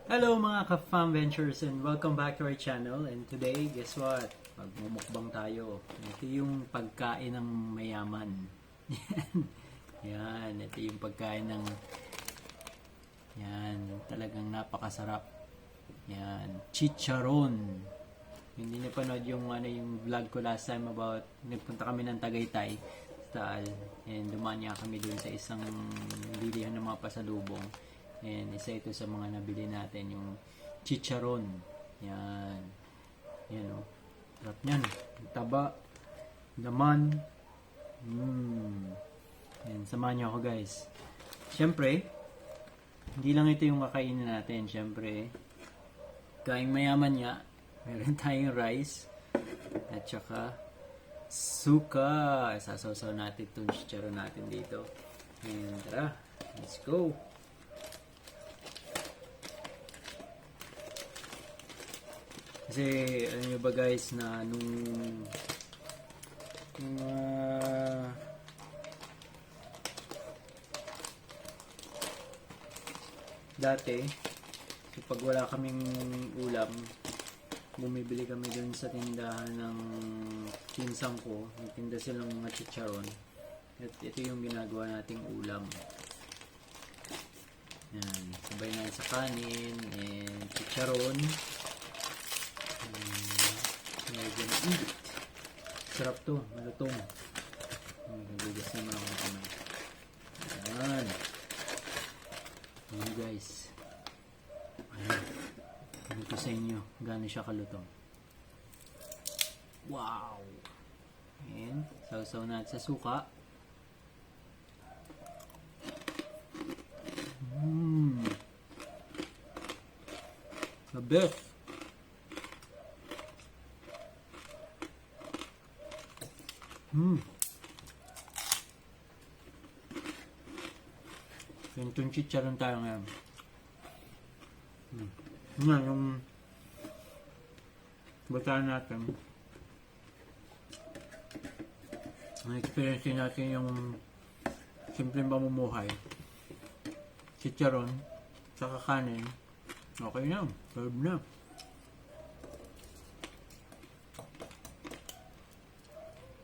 Hello mga ka-fam ventures and welcome back to our channel. And today, guess what? Magmumukbang tayo. Ito yung pagkain ng mayaman. Yan, ito yung pagkain ng yan, talagang napakasarap. Yan, chicharon. Hindi niyo panood yung yung vlog ko last time about nagpunta kami ng Tagaytay, Taal, and dumaan niya kami dun sa isang bilihan ng mga pasalubong. And isa ito sa mga nabili natin, yung chicharon. Yan. Yan o. Sarap yan. Taba. Laman. Yan. Samahan niyo ako guys. Siyempre, hindi lang ito yung kakainin natin. Siyempre, kaing mayaman nga. Meron tayong rice. At saka, suka. Sasawsaw natin itong chicharon natin dito. And tara, let's go. Kasi, alam nyo ba guys, na nung dati, so pag wala kaming ulam, bumibili kami dun sa tindahan ng kinsang ko. May tinda silang mga chicharon. At ito yung ginagawa nating ulam. Yan, sabay na sa kanin and chicharon. Sarap to, malutong. Nagugas naman ako ng kamay. Ayan. Ayan guys. Ayan. Ano ko sa inyo, gano'n siya kalutong. Wow! Ayan. Sausaw natin sa suka. The best! Yung chicharon tayo ngayon. Yan yung bataan natin. Ang experience natin yung simpleng pamumuhay. Chicharon, saka kanin. Okay na. Serve na.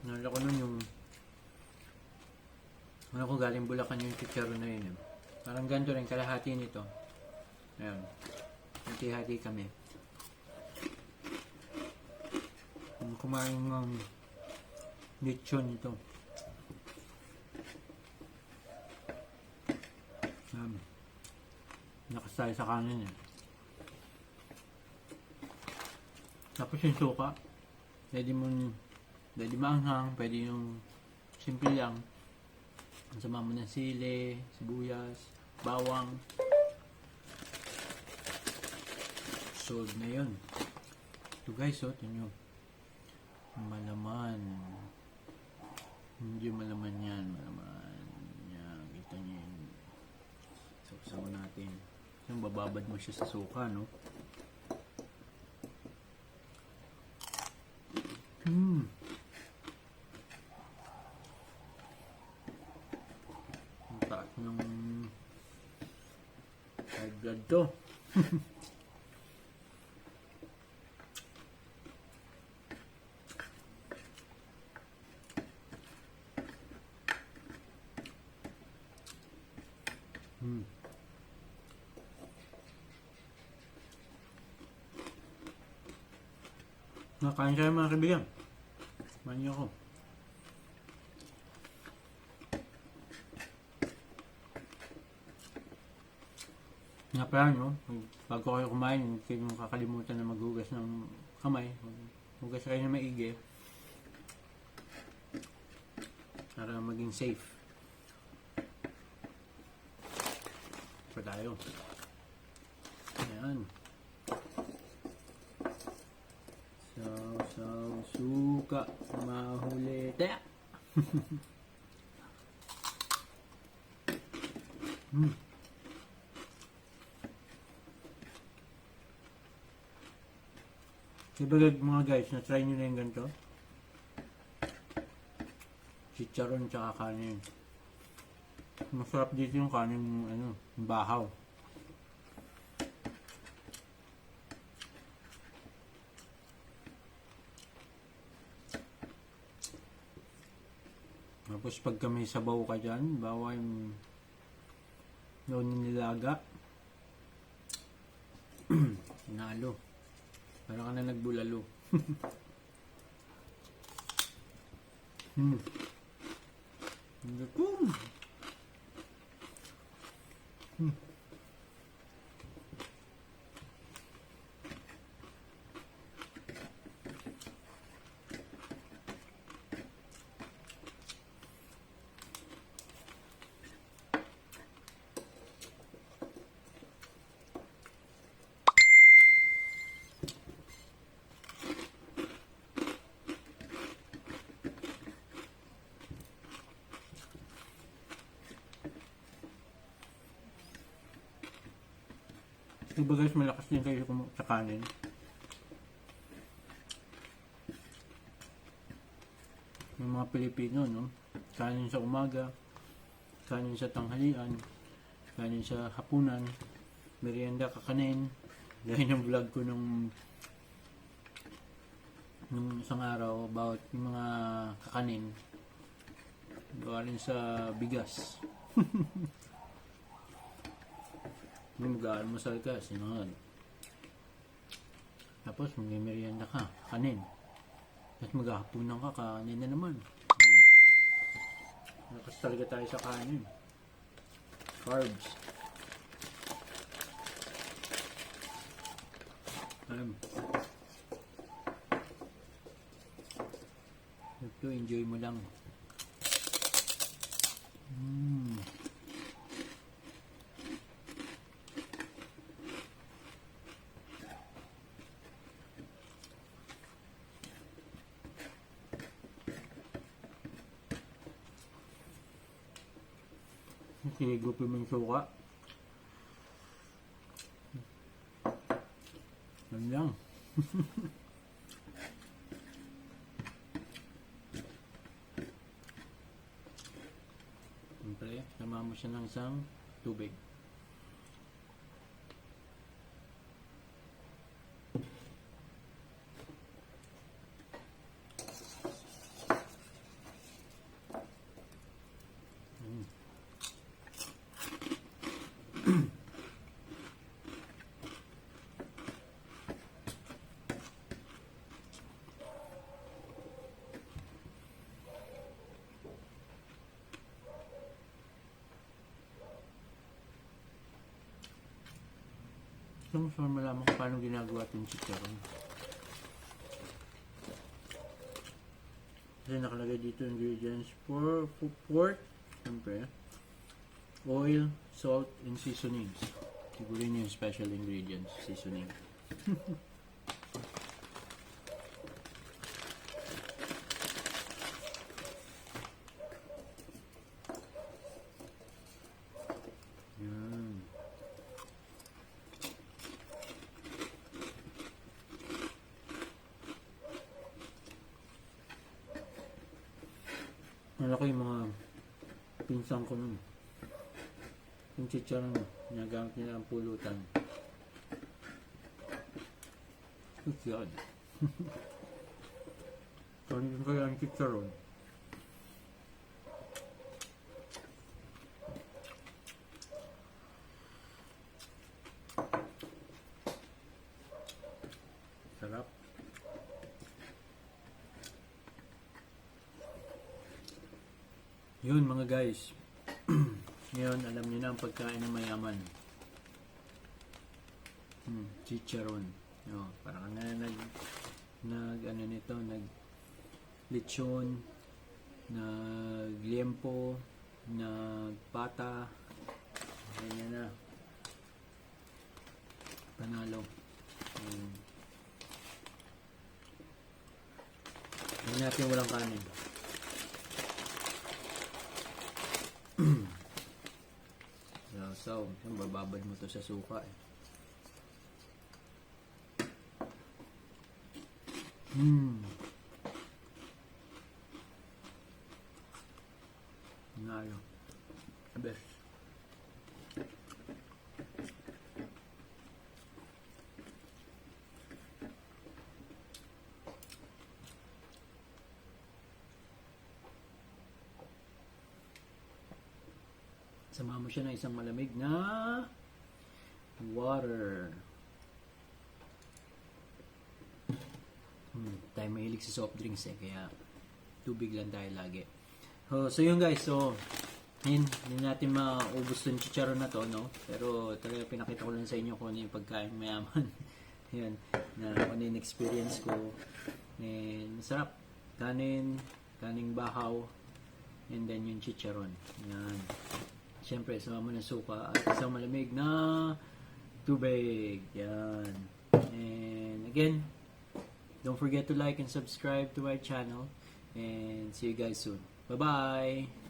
Nalala ko nun yung ko galing Bulacan yung chicharon na yun. Parang ganito rin, kalahati nito. Ayan. Hati-hati kami. Kumain ng lechon ito. Nakasay sa kanin eh. Tapos yung suka. Pwede maanghang, pwede yung simple lang. Sama mo ng sili, sibuyas, bawang. Solve na yun. Ito guys, ito nyo. Malaman. Hindi malaman yan. Malaman. Yan. Kita nyo yun. Sasawa natin. Yung bababad mo siya sa suka, no? Ng high blood to. Nakain kayo mga kaibigan. Manyo ako. Nga pala, no? Bago kayo kumain, huwag kayong kakalimutan na maghugas ng kamay. Hugas kayo na maigi. Para maging safe. Pa tayo. Ayan. Suka. Mahuli. Taya! Diba mga guys, na-try nyo na yung ganito? Chicharon tsaka kanin. Masarap dito yung kanin, bahaw. Tapos pagka may sabaw ka dyan, bawa yung nilaga. Nalo. Parang ka na nagbulalo. Lutum. Diba guys, malakas din kayo sa kanin. Yung mga Pilipino, no? Kanin sa umaga, kanin sa tanghalian, kanin sa hapunan, merienda kakanin. Dahil yung vlog ko nung isang araw about yung mga kakanin galing sa bigas. Yung mag-aalmusal ka, sinunod. Tapos may merienda ka, kanin. At maghahapunan ka, kanin na naman. Lakas talaga tayo sa kanin. Carbs. Ito, enjoy mo lang. Sinigupin mo yung suka. Yan lang. Siyempre, sama mo siya ng isang tubig. Gusto mo malaman kung paano ginagawa itong chicharon. Kasi nakalagay dito ingredients for pork, siyempre, oil, salt, and seasonings. Siguro yun yung special ingredients, seasoning. Malaki yung mga pinsang ko nun. Yung chicharon, ginagamit nila ang pulutan. Good God. Kaya kaya ang chicharon. Sarap. Yun mga guys. Ngayon alam niyo na ang pagkain ng mayaman. Chicharon. No, parang na ano nito, lechon, liempo, pata. Ganyan na. Panalo. Hindi natin walang kanin. So, bababad mo to sa suka eh. Nalo. Best. Samahan mo siya ng isang malamig na water. Tayo mahilig sa soft drinks kaya tubig lang tayo lagi. So yun guys, so hindi natin maubos yung chicharon na to, no? Pero talaga pinakita ko lang sa inyo kung ano yung pagkain mayaman. Yan, na ano yung experience ko. And masarap. Kaning bahaw, and then yung chicharon. Yan. Siyempre, sama mo ng suka at isang malamig na tubig. Yan. And again, don't forget to like and subscribe to our channel. And see you guys soon. Bye-bye!